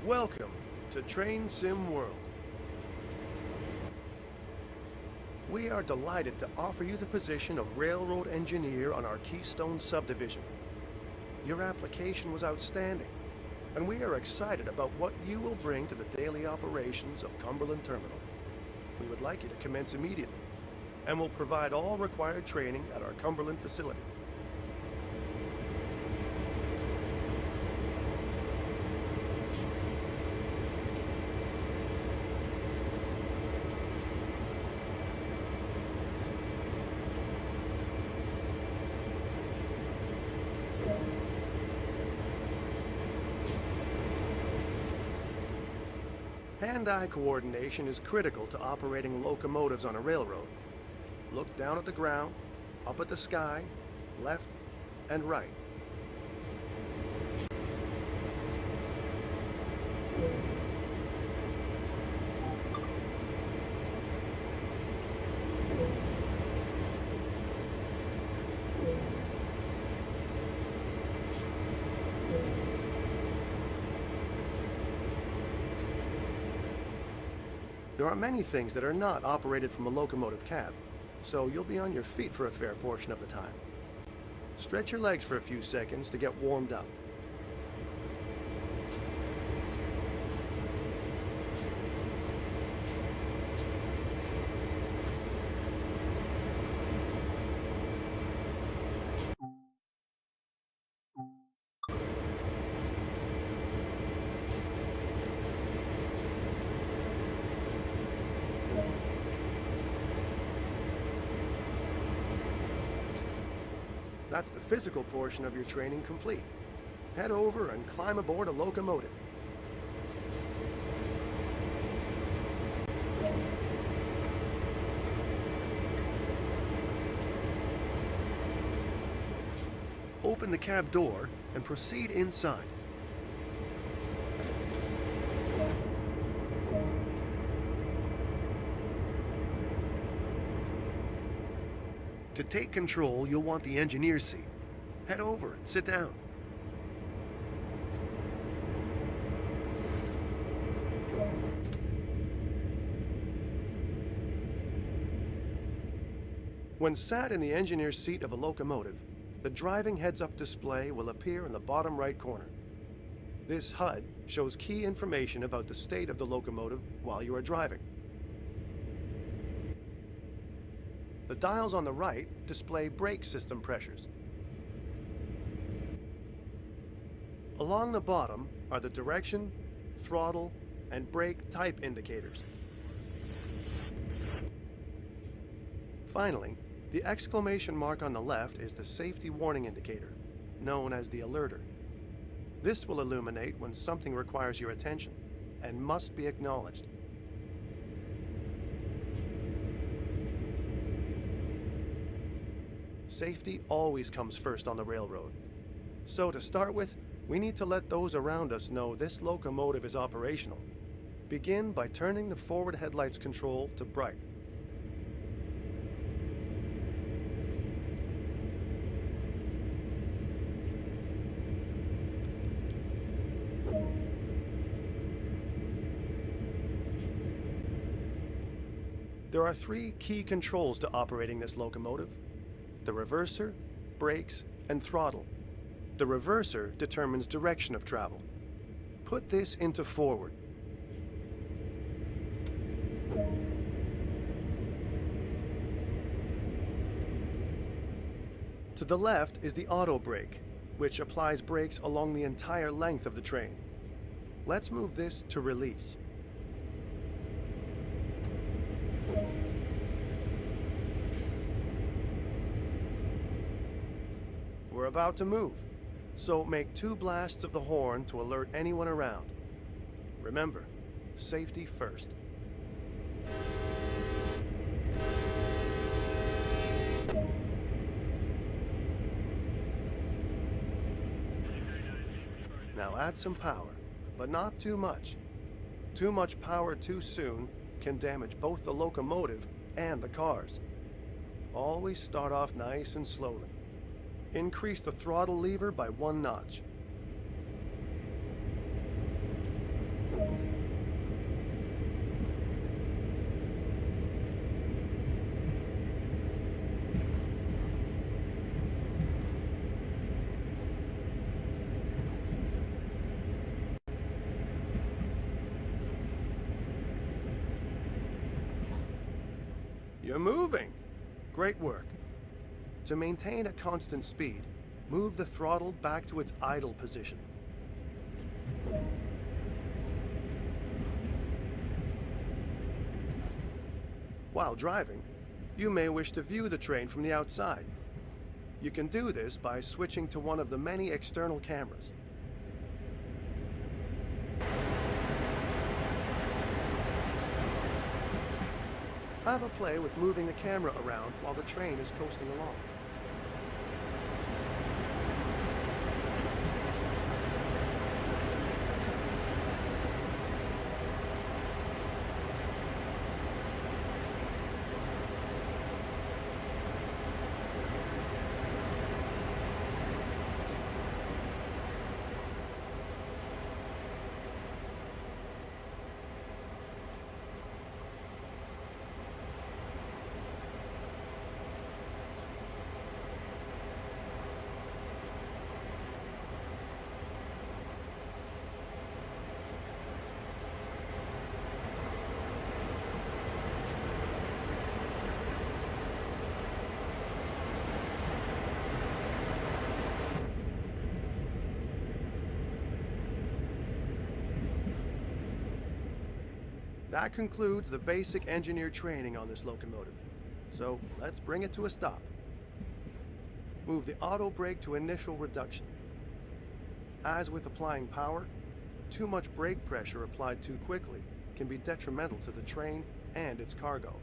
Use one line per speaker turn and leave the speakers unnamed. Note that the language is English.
Welcome to Train Sim World. We are delighted to offer you the position of railroad engineer on our Keystone subdivision. Your application was outstanding, and we are excited about what you will bring to the daily operations of Cumberland Terminal. We would like you to commence immediately, and will provide all required training at our Cumberland facility. Hand-eye coordination is critical to operating locomotives on a railroad. Look down at the ground, up at the sky, left and right. There are many things that are not operated from a locomotive cab, so you'll be on your feet for a fair portion of the time. Stretch your legs for a few seconds to get warmed up. That's the physical portion of your training complete. Head over and climb aboard a locomotive. Open the cab door and proceed inside. To take control, you'll want the engineer's seat. Head over and sit down. When sat in the engineer's seat of a locomotive, the driving heads-up display will appear in the bottom right corner. This HUD shows key information about the state of the locomotive while you are driving. The dials on the right display brake system pressures. Along the bottom are the direction, throttle, and brake type indicators. Finally, the exclamation mark on the left is the safety warning indicator, known as the alerter. This will illuminate when something requires your attention and must be acknowledged. Safety always comes first on the railroad. So to start with, we need to let those around us know this locomotive is operational. Begin by turning the forward headlights control to bright. There are three key controls to operating this locomotive: the reverser, brakes, and throttle. The reverser determines direction of travel. Put this into forward. To the left is the auto brake, which applies brakes along the entire length of the train. Let's move this to release. We're about to move, so make 2 blasts of the horn to alert anyone around. Remember, safety first. Now add some power, but not too much. Too much power too soon can damage both the locomotive and the cars. Always start off nice and slowly. Increase the throttle lever by 1 notch. You're moving! Great work. To maintain a constant speed, move the throttle back to its idle position. While driving, you may wish to view the train from the outside. You can do this by switching to one of the many external cameras. Have a play with moving the camera around while the train is coasting along. That concludes the basic engineer training on this locomotive. So let's bring it to a stop. Move the auto brake to initial reduction. As with applying power, too much brake pressure applied too quickly can be detrimental to the train and its cargo.